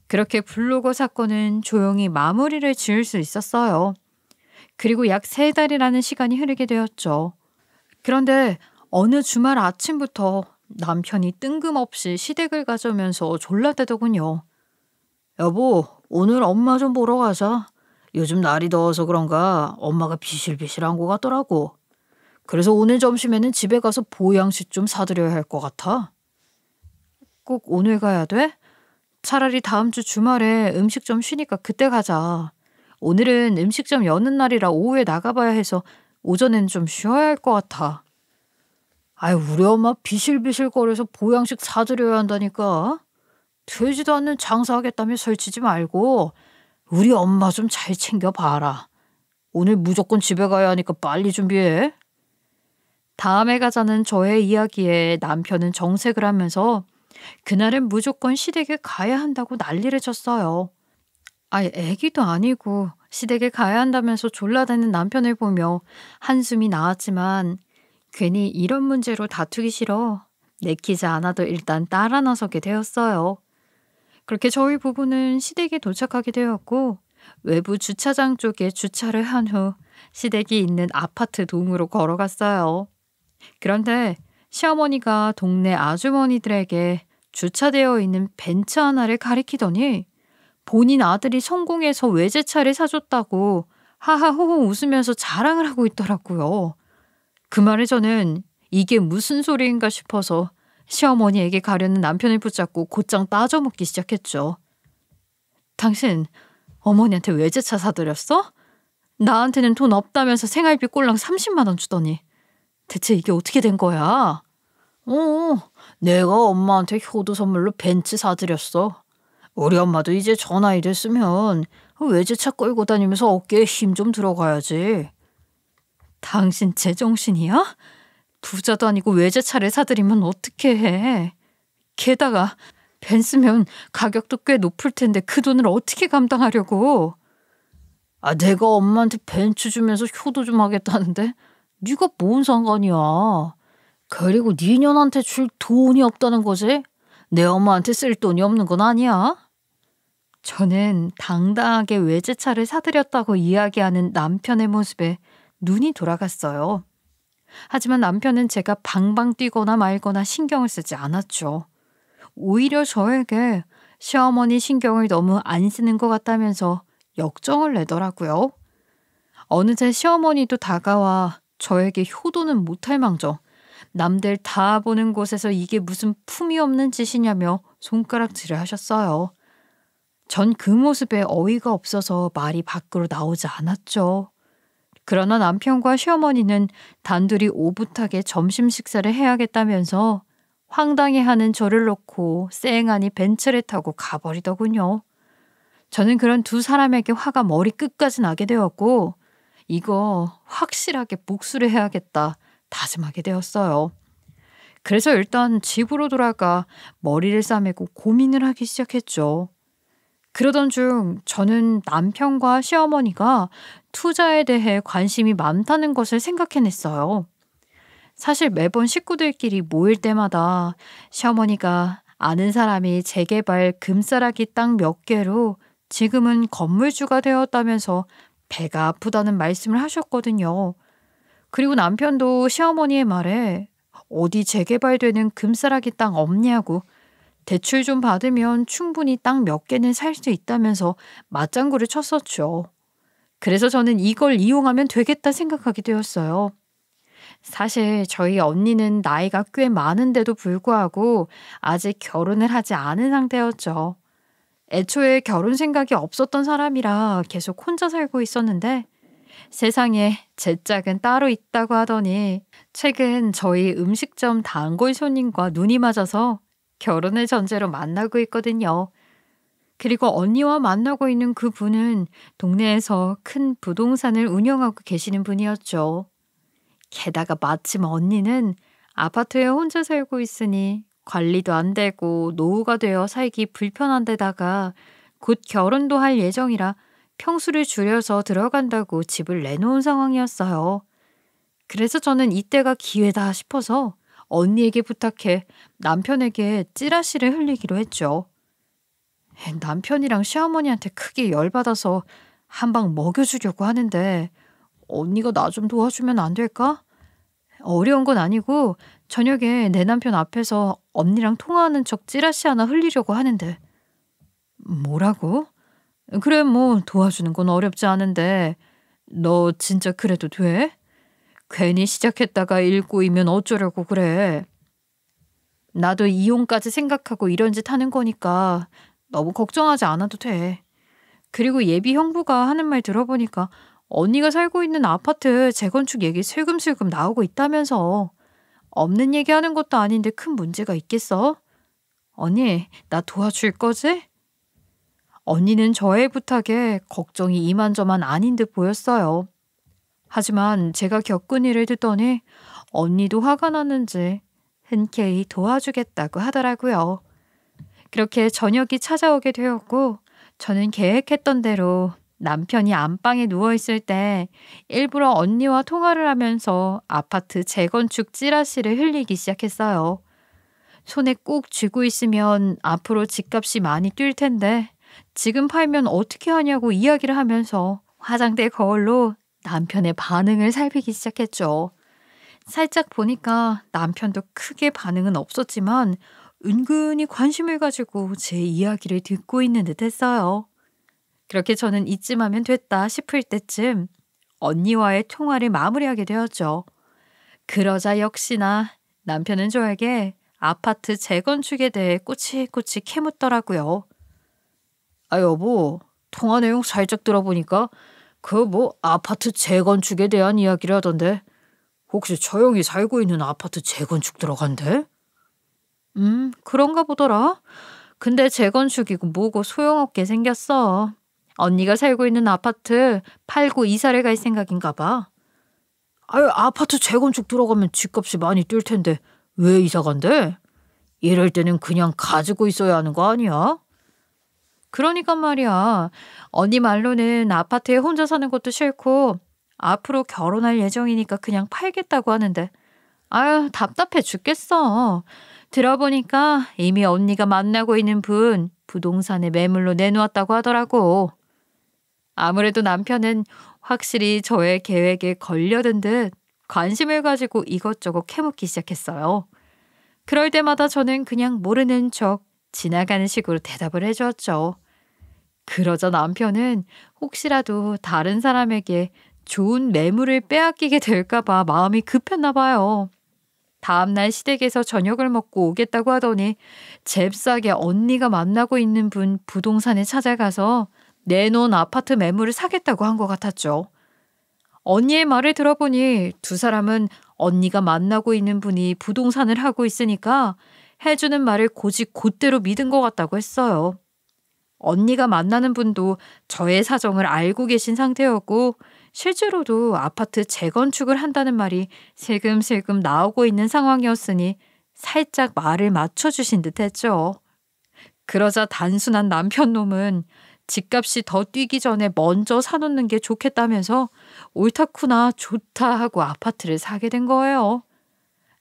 S1: 그렇게 블로거 사건은 조용히 마무리를 지을 수 있었어요. 그리고 약 3달이라는 시간이 흐르게 되었죠. 그런데 어느 주말 아침부터 남편이 뜬금없이 시댁을 가져오면서 졸라대더군요. 여보, 오늘 엄마 좀 보러 가자. 요즘 날이 더워서 그런가 엄마가 비실비실한 것 같더라고. 그래서 오늘 점심에는 집에 가서 보양식 좀 사드려야 할 것 같아. 꼭 오늘 가야 돼? 차라리 다음 주 주말에 음식점 쉬니까 그때 가자. 오늘은 음식점 여는 날이라 오후에 나가봐야 해서 오전에는 좀 쉬어야 할 것 같아. 우리 엄마 비실비실거려서 보양식 사드려야 한다니까. 되지도 않는 장사하겠다며 설치지 말고 우리 엄마 좀 잘 챙겨봐라. 오늘 무조건 집에 가야 하니까 빨리 준비해. 다음에 가자는 저의 이야기에 남편은 정색을 하면서 그날은 무조건 시댁에 가야 한다고 난리를 쳤어요. 애기도 아니고 시댁에 가야 한다면서 졸라대는 남편을 보며 한숨이 나왔지만 괜히 이런 문제로 다투기 싫어 내키지 않아도 일단 따라 나서게 되었어요. 그렇게 저희 부부는 시댁에 도착하게 되었고 외부 주차장 쪽에 주차를 한 후 시댁이 있는 아파트 동으로 걸어갔어요. 그런데 시어머니가 동네 아주머니들에게 주차되어 있는 벤츠 하나를 가리키더니 본인 아들이 성공해서 외제차를 사줬다고 하하호호 웃으면서 자랑을 하고 있더라고요. 그 말에 저는 이게 무슨 소리인가 싶어서 시어머니에게 가려는 남편을 붙잡고 곧장 따져묻기 시작했죠. 당신 어머니한테 외제차 사드렸어? 나한테는 돈 없다면서 생활비 꼴랑 30만 원 주더니 대체 이게 어떻게 된 거야? 내가 엄마한테 효도 선물로 벤츠 사드렸어. 우리 엄마도 이제 저 나이 됐으면 외제차 끌고 다니면서 어깨에 힘 좀 들어가야지. 당신 제정신이야? 부자도 아니고 외제차를 사드리면 어떻게 해? 게다가 벤츠면 가격도 꽤 높을 텐데 그 돈을 어떻게 감당하려고? 내가 엄마한테 벤츠 주면서 효도 좀 하겠다는데 네가 뭔 상관이야. 그리고 니년한테 줄 돈이 없다는 거지? 내 엄마한테 쓸 돈이 없는 건 아니야. 저는 당당하게 외제차를 사드렸다고 이야기하는 남편의 모습에 눈이 돌아갔어요. 하지만 남편은 제가 방방 뛰거나 말거나 신경을 쓰지 않았죠. 오히려 저에게 시어머니 신경을 너무 안 쓰는 것 같다면서 역정을 내더라고요. 어느새 시어머니도 다가와 저에게 효도는 못할 망정 남들 다 보는 곳에서 이게 무슨 품이 없는 짓이냐며 손가락질을 하셨어요. 전 그 모습에 어이가 없어서 말이 밖으로 나오지 않았죠. 그러나 남편과 시어머니는 단둘이 오붓하게 점심 식사를 해야겠다면서 황당해하는 저를 놓고 쌩하니 벤츠를 타고 가버리더군요. 저는 그런 두 사람에게 화가 머리끝까지 나게 되었고 이거 확실하게 복수를 해야겠다 다짐하게 되었어요. 그래서 일단 집으로 돌아가 머리를 싸매고 고민을 하기 시작했죠. 그러던 중 저는 남편과 시어머니가 투자에 대해 관심이 많다는 것을 생각해냈어요. 사실 매번 식구들끼리 모일 때마다 시어머니가 아는 사람이 재개발 금싸라기 땅 몇 개로 지금은 건물주가 되었다면서 배가 아프다는 말씀을 하셨거든요. 그리고 남편도 시어머니의 말에 어디 재개발되는 금싸라기 땅 없냐고 대출 좀 받으면 충분히 땅 몇 개는 살 수 있다면서 맞장구를 쳤었죠. 그래서 저는 이걸 이용하면 되겠다 생각하게 되었어요. 사실 저희 언니는 나이가 꽤 많은데도 불구하고 아직 결혼을 하지 않은 상태였죠. 애초에 결혼 생각이 없었던 사람이라 계속 혼자 살고 있었는데 세상에 제 짝은 따로 있다고 하더니 최근 저희 음식점 단골 손님과 눈이 맞아서 결혼을 전제로 만나고 있거든요. 그리고 언니와 만나고 있는 그 분은 동네에서 큰 부동산을 운영하고 계시는 분이었죠. 게다가 마침 언니는 아파트에 혼자 살고 있으니 관리도 안 되고 노후가 되어 살기 불편한 데다가 곧 결혼도 할 예정이라 평수를 줄여서 들어간다고 집을 내놓은 상황이었어요. 그래서 저는 이때가 기회다 싶어서 언니에게 부탁해 남편에게 찌라시를 흘리기로 했죠. 남편이랑 시어머니한테 크게 열받아서 한 방 먹여주려고 하는데 언니가 나 좀 도와주면 안 될까? 어려운 건 아니고 저녁에 내 남편 앞에서 언니랑 통화하는 척 찌라시 하나 흘리려고 하는데. 뭐라고? 그래 뭐 도와주는 건 어렵지 않은데 너 진짜 그래도 돼? 괜히 시작했다가 일 꼬이면 어쩌려고 그래. 나도 이혼까지 생각하고 이런 짓 하는 거니까 너무 걱정하지 않아도 돼. 그리고 예비 형부가 하는 말 들어보니까 언니가 살고 있는 아파트 재건축 얘기 슬금슬금 나오고 있다면서. 없는 얘기 하는 것도 아닌데 큰 문제가 있겠어? 언니, 나 도와줄 거지? 언니는 저의 부탁에 걱정이 이만저만 아닌 듯 보였어요. 하지만 제가 겪은 일을 듣더니 언니도 화가 났는지 흔쾌히 도와주겠다고 하더라고요. 그렇게 저녁이 찾아오게 되었고 저는 계획했던 대로 남편이 안방에 누워있을 때 일부러 언니와 통화를 하면서 아파트 재건축 찌라시를 흘리기 시작했어요. 손에 꼭 쥐고 있으면 앞으로 집값이 많이 뛸 텐데 지금 팔면 어떻게 하냐고 이야기를 하면서 화장대 거울로 남편의 반응을 살피기 시작했죠. 살짝 보니까 남편도 크게 반응은 없었지만 은근히 관심을 가지고 제 이야기를 듣고 있는 듯 했어요. 그렇게 저는 이쯤 하면 됐다 싶을 때쯤 언니와의 통화를 마무리하게 되었죠. 그러자 역시나 남편은 저에게 아파트 재건축에 대해 꼬치꼬치 캐묻더라고요. 아 여보, 통화 내용 살짝 들어보니까 그 뭐 아파트 재건축에 대한 이야기를 하던데 혹시 저 형이 살고 있는 아파트 재건축 들어간대? 그런가 보더라. 근데 재건축이고 뭐고 소용없게 생겼어. 언니가 살고 있는 아파트 팔고 이사를 갈 생각인가 봐. 아유, 아파트 재건축 들어가면 집값이 많이 뛸 텐데 왜 이사 간대? 이럴 때는 그냥 가지고 있어야 하는 거 아니야? 그러니까 말이야. 언니 말로는 아파트에 혼자 사는 것도 싫고 앞으로 결혼할 예정이니까 그냥 팔겠다고 하는데 아유 답답해 죽겠어. 들어보니까 이미 언니가 만나고 있는 분 부동산에 매물로 내놓았다고 하더라고. 아무래도 남편은 확실히 저의 계획에 걸려든 듯 관심을 가지고 이것저것 캐묻기 시작했어요. 그럴 때마다 저는 그냥 모르는 척 지나가는 식으로 대답을 해주었죠. 그러자 남편은 혹시라도 다른 사람에게 좋은 매물을 빼앗기게 될까봐 마음이 급했나 봐요. 다음날 시댁에서 저녁을 먹고 오겠다고 하더니 잽싸게 언니가 만나고 있는 분 부동산에 찾아가서 내놓은 아파트 매물을 사겠다고 한 것 같았죠. 언니의 말을 들어보니 두 사람은 언니가 만나고 있는 분이 부동산을 하고 있으니까 해주는 말을 곧이 곧대로 믿은 것 같다고 했어요. 언니가 만나는 분도 저의 사정을 알고 계신 상태였고 실제로도 아파트 재건축을 한다는 말이 슬금슬금 나오고 있는 상황이었으니 살짝 말을 맞춰주신 듯 했죠. 그러자 단순한 남편 놈은 집값이 더 뛰기 전에 먼저 사놓는 게 좋겠다면서 옳다쿠나 좋다 하고 아파트를 사게 된 거예요.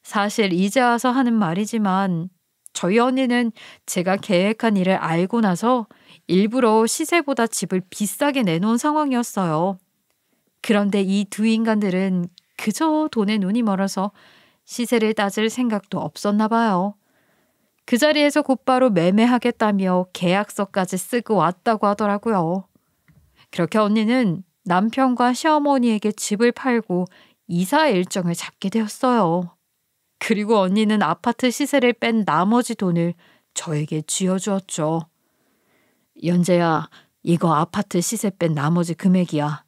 S1: 사실 이제 와서 하는 말이지만 저희 언니는 제가 계획한 일을 알고 나서 일부러 시세보다 집을 비싸게 내놓은 상황이었어요. 그런데 이 두 인간들은 그저 돈에 눈이 멀어서 시세를 따질 생각도 없었나 봐요. 그 자리에서 곧바로 매매하겠다며 계약서까지 쓰고 왔다고 하더라고요. 그렇게 언니는 남편과 시어머니에게 집을 팔고 이사 일정을 잡게 되었어요. 그리고 언니는 아파트 시세를 뺀 나머지 돈을 저에게 쥐어주었죠. 연재야, 이거 아파트 시세 뺀 나머지 금액이야.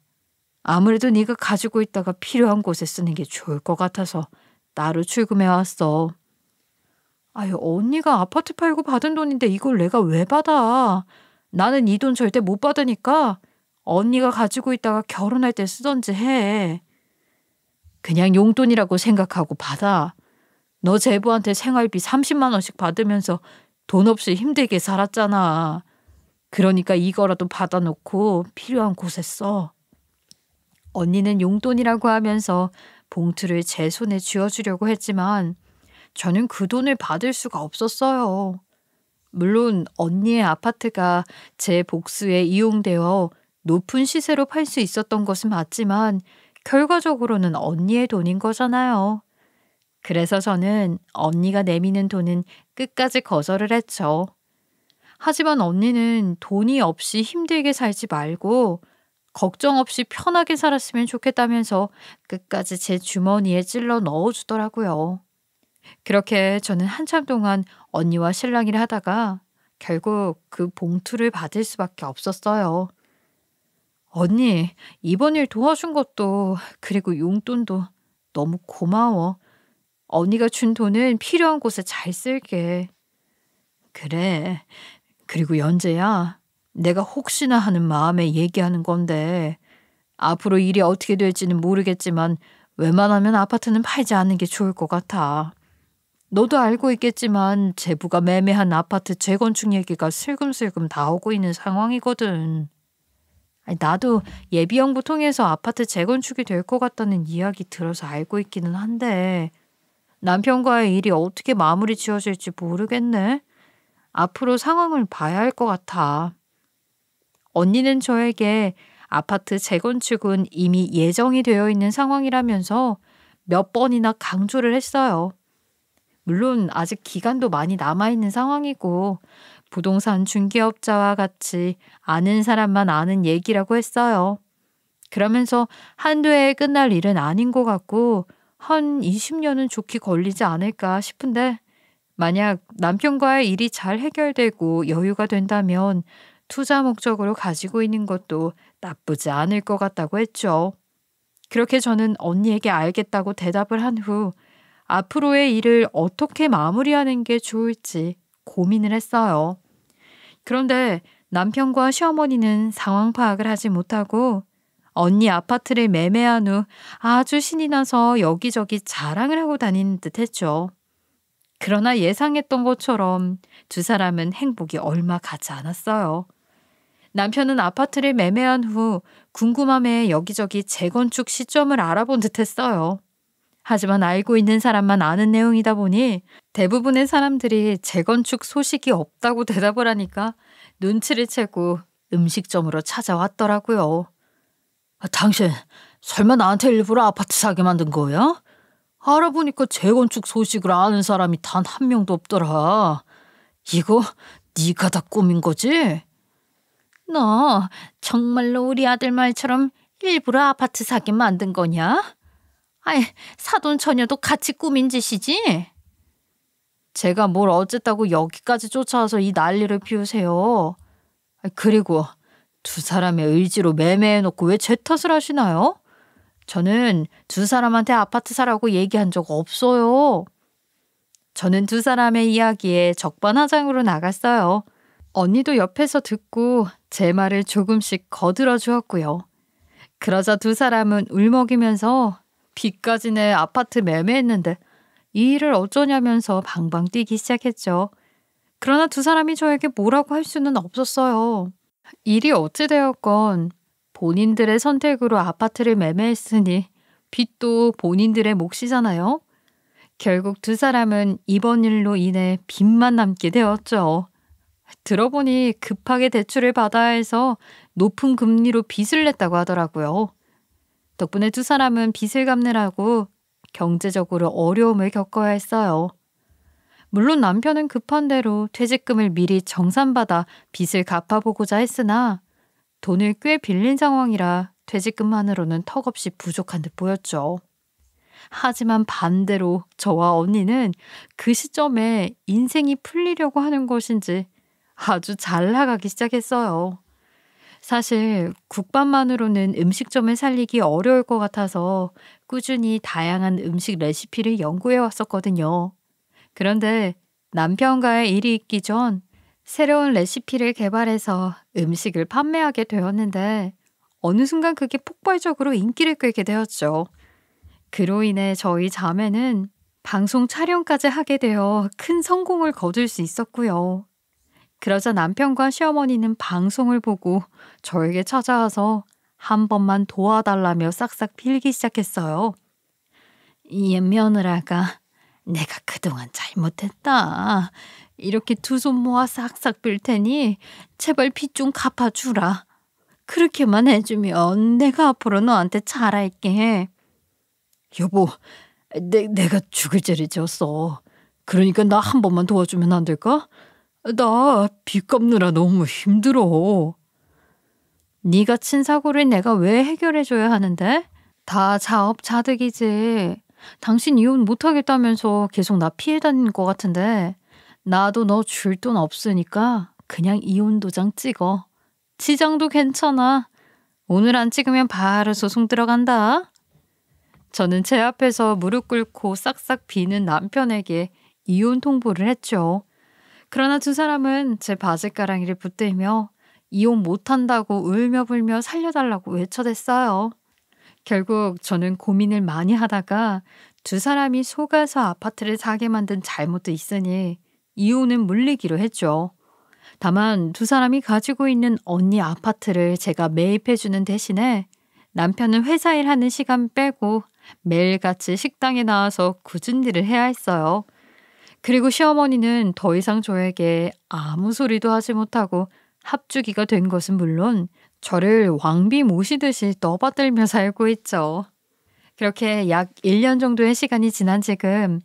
S1: 아무래도 네가 가지고 있다가 필요한 곳에 쓰는 게 좋을 것 같아서 나로 출금해 왔어. 아유, 언니가 아파트 팔고 받은 돈인데 이걸 내가 왜 받아? 나는 이 돈 절대 못 받으니까 언니가 가지고 있다가 결혼할 때 쓰던지 해. 그냥 용돈이라고 생각하고 받아. 너 제부한테 생활비 30만 원씩 받으면서 돈 없이 힘들게 살았잖아. 그러니까 이거라도 받아놓고 필요한 곳에 써. 언니는 용돈이라고 하면서 봉투를 제 손에 쥐어주려고 했지만 저는 그 돈을 받을 수가 없었어요. 물론 언니의 아파트가 제 복수에 이용되어 높은 시세로 팔 수 있었던 것은 맞지만 결과적으로는 언니의 돈인 거잖아요. 그래서 저는 언니가 내미는 돈은 끝까지 거절을 했죠. 하지만 언니는 돈이 없이 힘들게 살지 말고 걱정 없이 편하게 살았으면 좋겠다면서 끝까지 제 주머니에 찔러 넣어주더라고요. 그렇게 저는 한참 동안 언니와 실랑이를 하다가 결국 그 봉투를 받을 수밖에 없었어요. 언니, 이번 일 도와준 것도 그리고 용돈도 너무 고마워. 언니가 준 돈은 필요한 곳에 잘 쓸게. 그래. 그리고 연재야, 내가 혹시나 하는 마음에 얘기하는 건데 앞으로 일이 어떻게 될지는 모르겠지만 웬만하면 아파트는 팔지 않는 게 좋을 것 같아. 너도 알고 있겠지만 제부가 매매한 아파트 재건축 얘기가 슬금슬금 나오고 있는 상황이거든. 나도 예비연구 통해서 아파트 재건축이 될 것 같다는 이야기 들어서 알고 있기는 한데 남편과의 일이 어떻게 마무리 지어질지 모르겠네. 앞으로 상황을 봐야 할 것 같아. 언니는 저에게 아파트 재건축은 이미 예정이 되어 있는 상황이라면서 몇 번이나 강조를 했어요. 물론 아직 기간도 많이 남아있는 상황이고 부동산 중개업자와 같이 아는 사람만 아는 얘기라고 했어요. 그러면서 한두 해에 끝날 일은 아닌 것 같고 한 20년은 좋게 걸리지 않을까 싶은데 만약 남편과의 일이 잘 해결되고 여유가 된다면 투자 목적으로 가지고 있는 것도 나쁘지 않을 것 같다고 했죠. 그렇게 저는 언니에게 알겠다고 대답을 한 후 앞으로의 일을 어떻게 마무리하는 게 좋을지 고민을 했어요. 그런데 남편과 시어머니는 상황 파악을 하지 못하고 언니 아파트를 매매한 후 아주 신이 나서 여기저기 자랑을 하고 다니는 듯 했죠. 그러나 예상했던 것처럼 두 사람은 행복이 얼마 가지 않았어요. 남편은 아파트를 매매한 후 궁금함에 여기저기 재건축 시점을 알아본 듯 했어요. 하지만 알고 있는 사람만 아는 내용이다 보니 대부분의 사람들이 재건축 소식이 없다고 대답을 하니까 눈치를 채고 음식점으로 찾아왔더라고요. 당신 설마 나한테 일부러 아파트 사게 만든 거야? 알아보니까 재건축 소식을 아는 사람이 단 한 명도 없더라. 이거 네가 다 꾸민 거지? 너 정말로 우리 아들 말처럼 일부러 아파트 사게 만든 거냐? 아이, 사돈처녀도 같이 꾸민 짓이지? 제가 뭘 어쨌다고 여기까지 쫓아와서 이 난리를 피우세요. 그리고 두 사람의 의지로 매매해놓고 왜 제 탓을 하시나요? 저는 두 사람한테 아파트 사라고 얘기한 적 없어요. 저는 두 사람의 이야기에 적반하장으로 나갔어요. 언니도 옆에서 듣고 제 말을 조금씩 거들어 주었고요. 그러자 두 사람은 울먹이면서 빚까지 내 아파트 매매했는데 이 일을 어쩌냐면서 방방 뛰기 시작했죠. 그러나 두 사람이 저에게 뭐라고 할 수는 없었어요. 일이 어찌되었건 본인들의 선택으로 아파트를 매매했으니 빚도 본인들의 몫이잖아요. 결국 두 사람은 이번 일로 인해 빚만 남게 되었죠. 들어보니 급하게 대출을 받아야 해서 높은 금리로 빚을 냈다고 하더라고요. 덕분에 두 사람은 빚을 갚느라고 경제적으로 어려움을 겪어야 했어요. 물론 남편은 급한 대로 퇴직금을 미리 정산받아 빚을 갚아보고자 했으나 돈을 꽤 빌린 상황이라 퇴직금만으로는 턱없이 부족한 듯 보였죠. 하지만 반대로 저와 언니는 그 시점에 인생이 풀리려고 하는 것인지 아주 잘 나가기 시작했어요. 사실 국밥만으로는 음식점을 살리기 어려울 것 같아서 꾸준히 다양한 음식 레시피를 연구해 왔었거든요. 그런데 남편과의 일이 있기 전 새로운 레시피를 개발해서 음식을 판매하게 되었는데 어느 순간 그게 폭발적으로 인기를 끌게 되었죠. 그로 인해 저희 자매는 방송 촬영까지 하게 되어 큰 성공을 거둘 수 있었고요. 그러자 남편과 시어머니는 방송을 보고 저에게 찾아와서 한 번만 도와달라며 싹싹 빌기 시작했어요. 이 며느라가 내가 그동안 잘못했다. 이렇게 두 손 모아 싹싹 빌 테니 제발 빚 좀 갚아주라. 그렇게만 해주면 내가 앞으로 너한테 잘할게. 여보, 내가 죽을 죄를 지었어. 그러니까 나 한 번만 도와주면 안 될까? 나 빚 갚느라 너무 힘들어. 네가 친 사고를 내가 왜 해결해줘야 하는데? 다 자업자득이지. 당신 이혼 못하겠다면서 계속 나 피해 다니는 것 같은데 나도 너 줄 돈 없으니까 그냥 이혼 도장 찍어. 지장도 괜찮아. 오늘 안 찍으면 바로 소송 들어간다. 저는 제 앞에서 무릎 꿇고 싹싹 비는 남편에게 이혼 통보를 했죠. 그러나 두 사람은 제 바지가랑이를 붙들며 이혼 못한다고 울며불며 살려달라고 외쳐댔어요. 결국 저는 고민을 많이 하다가 두 사람이 속아서 아파트를 사게 만든 잘못도 있으니 이혼은 물리기로 했죠. 다만 두 사람이 가지고 있는 언니 아파트를 제가 매입해주는 대신에 남편은 회사 일하는 시간 빼고 매일같이 식당에 나와서 굳은 일을 해야 했어요. 그리고 시어머니는 더 이상 저에게 아무 소리도 하지 못하고 합주기가 된 것은 물론 저를 왕비 모시듯이 떠받들며 살고 있죠. 그렇게 약 1년 정도의 시간이 지난 지금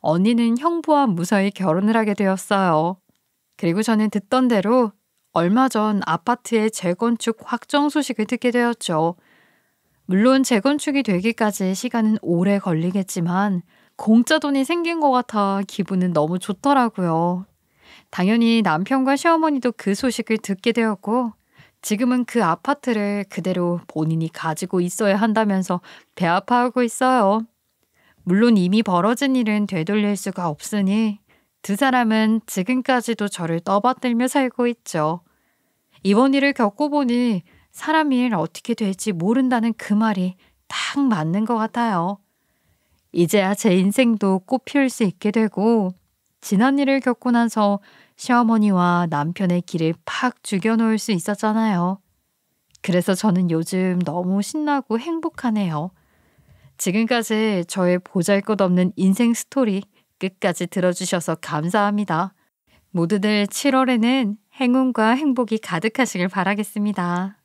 S1: 언니는 형부와 무사히 결혼을 하게 되었어요. 그리고 저는 듣던 대로 얼마 전 아파트의 재건축 확정 소식을 듣게 되었죠. 물론 재건축이 되기까지 시간은 오래 걸리겠지만 공짜 돈이 생긴 것 같아 기분은 너무 좋더라고요. 당연히 남편과 시어머니도 그 소식을 듣게 되었고 지금은 그 아파트를 그대로 본인이 가지고 있어야 한다면서 배 아파하고 있어요. 물론 이미 벌어진 일은 되돌릴 수가 없으니 두 사람은 지금까지도 저를 떠받들며 살고 있죠. 이번 일을 겪고 보니 사람 일 어떻게 될지 모른다는 그 말이 딱 맞는 것 같아요. 이제야 제 인생도 꽃 피울 수 있게 되고 지난 일을 겪고 나서 시어머니와 남편의 길을 팍 죽여놓을 수 있었잖아요. 그래서 저는 요즘 너무 신나고 행복하네요. 지금까지 저의 보잘것없는 인생 스토리 끝까지 들어주셔서 감사합니다. 모두들 7월에는 행운과 행복이 가득하시길 바라겠습니다.